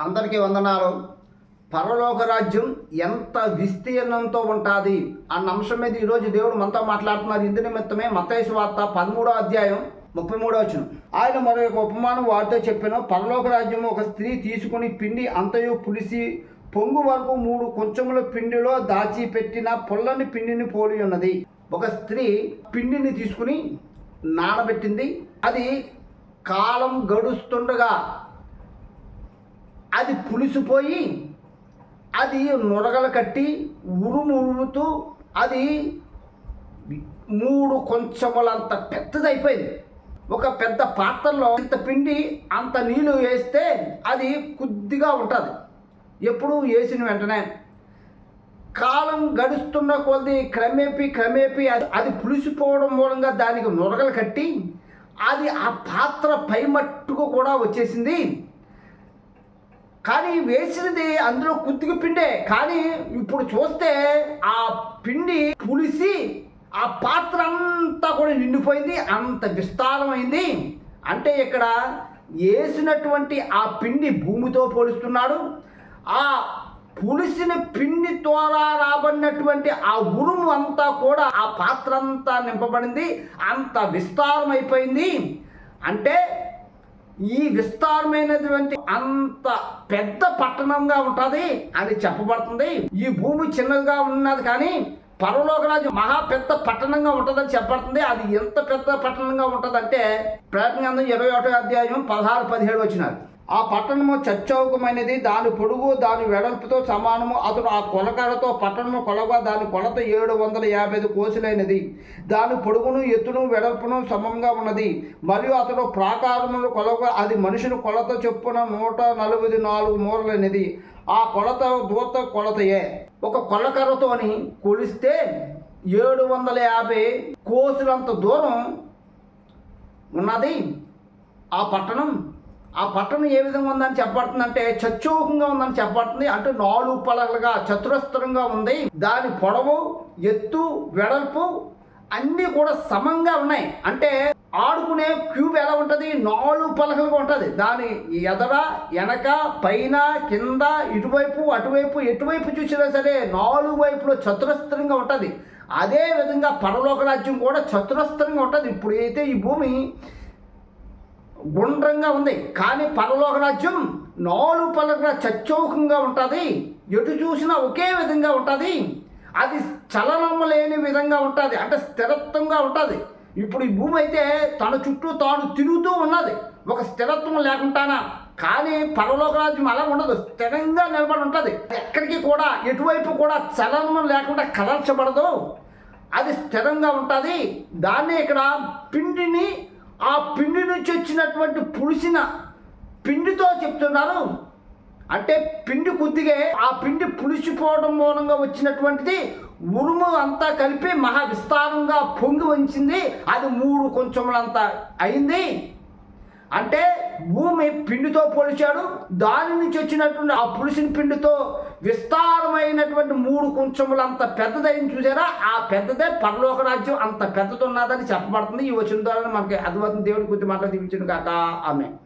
అందరికీ వందనాలు. పరలోక రాజ్యం ఎంత విస్తీర్ణంతో ఉంటుంది అన్న అంశం మీద ఈరోజు దేవుడు మనతో మాట్లాడుతున్నారు. ఇందు నిమిత్తమే మత్తయి సువార్త 13వ అధ్యాయం 33వ వచనం. ఆయన మరొక ఉపమానం వారితో చెప్పాను. పరలోక రాజ్యం ఒక స్త్రీ తీసుకుని పిండి అంతయు పులిసి పొంగు వరకు 3 కొంచెముల పిండిలో దాచిపెట్టిన పొల్లని పిండిని పోలి ఉన్నది. ఒక స్త్రీ పిండిని తీసుకుని నానబెట్టింది. అది కాలం గడుస్తుండగా అది పులిసిపోయి అది నురగలు కట్టి ఉరుముతూ అది 3 కొంచెములంత పెద్దదైపోయింది. ఒక పెద్ద పాత్రలో ఇంత పిండి అంత నీళ్ళు వేస్తే అది కొద్దిగా ఉంటుంది. ఎప్పుడు వేసిన వెంటనే కాలం గడుస్తున్న కొద్ది క్రమేపీ అది పులిసిపోవడం మూలంగా దానికి నురగలు కట్టి అది ఆ పాత్ర పై మట్టుకు కూడా వచ్చేసింది. కానీ వేసినది అందులో కొద్దిగా పిండే, కానీ ఇప్పుడు చూస్తే ఆ పిండి పులిసి ఆ పాత్ర అంతా కూడా నిండిపోయింది, అంత విస్తారమైంది. అంటే ఇక్కడ వేసినటువంటి ఆ పిండి భూమితో పోలుస్తున్నాడు. ఆ పులిసిన పిండి ద్వారా రాబడినటువంటి ఆ ఉరుము అంతా కూడా ఆ పాత్ర అంతా నింపబడింది, అంత విస్తారమైపోయింది. అంటే ఈ విస్తారమైనటువంటి అంత పెద్ద పట్టణంగా ఉంటుంది అని చెప్పబడుతుంది. ఈ భూమి చిన్నగా ఉన్నది కానీ పరలోక రాజ్యం మహా పెద్ద పట్టణంగా ఉంటుందని చెప్పబడుతుంది. అది ఎంత పెద్ద పట్టణంగా ఉంటుందంటే ప్రకటన గ్రంథం 21వ అధ్యాయం 16-17 వచనాలు. ఆ పట్టణము చచ్చౌకమైనది, దాని పొడుగు దాని వెడల్పుతో సమానము. అతడు ఆ కొలకరతో పట్టణము కొలగా దాని కొలత 755 కోసులైనది. దాని పొడుగును ఎత్తును వెడల్పును సమంగా ఉన్నది. మరియు అతడు ప్రాకారమును కొలగా అది మనుషుని కొలత చొప్పున 144 మూరలైనది. ఆ కొలత దూత కొలతయే. ఒక కొలకర్రతోని కొలిస్తే 750 కోసులంత దూరం ఉన్నది ఆ పట్టణం. ఆ పట్టణం ఏ విధంగా ఉందని చెప్పబడుతుందంటే చచ్చౌకంగా ఉందని చెప్పబడుతుంది. అంటే 4 పలకలుగా చతురస్రంగా ఉంది. దాని పొడవు ఎత్తు వెడల్పు అన్నీ కూడా సమంగా ఉన్నాయి. అంటే ఆడుకునే క్యూబ్ ఎలా ఉంటుంది, 4 పలకలుగా ఉంటుంది. దాని ఎదర వెనక పైన కింద ఇటువైపు అటువైపు ఎటువైపు చూసినా సరే 4 వైపులో చతురస్రంగా ఉంటుంది. అదే విధంగా పరలోక రాజ్యం కూడా చతురస్రంగా ఉంటుంది. ఇప్పుడు అయితే ఈ భూమి గుండ్రంగా ఉంది, కానీ పరలోక రాజ్యం 4 పలకల చచ్చౌకంగా ఉంటుంది. ఎటు చూసినా ఒకే విధంగా ఉంటుంది. అది చలనం లేని విధంగా ఉంటుంది, అంటే స్థిరత్వంగా ఉంటుంది. ఇప్పుడు ఈ భూమి అయితే తన చుట్టూ తాను తిరుగుతూ ఉన్నది, ఒక స్థిరత్వం లేకుండానా. కానీ పరలోక రాజ్యం అలా ఉండదు, స్థిరంగా నిలబడి ఉంటుంది. ఎక్కడికి కూడా ఎటువైపు కూడా చలనం లేకుండా కదల్చబడదు, అది స్థిరంగా ఉంటుంది. దాన్ని ఇక్కడ పిండిని ఆ పిండి నుంచి వచ్చినటువంటి పులిసిన పిండితో చెప్తున్నారు. అంటే పిండి కొద్దిగా ఆ పిండి పులిసిపోవడం మూలంగా వచ్చినటువంటిది ఉరుము అంతా కలిపి మహా విస్తారంగా పొంగి వంచింది. అది 3 కొంచెములంత అయింది. అంటే భూమి పిండితో పోల్చాడు. దాని నుంచి వచ్చినటువంటి ఆ పులిసిన పిండితో విస్తారమైనటువంటి 3 కొంచెములంత పెద్దదైంది. చూసారా, ఆ పెద్దదే పరలోక రాజ్యం. అంత పెద్దది ఉన్నదని చెప్పబడుతుంది. ఈ వచనం ద్వారా మనకి అద్భుతం దేవుడి గురించి మాట్లాడి దీవించును గాక. ఆమేన్.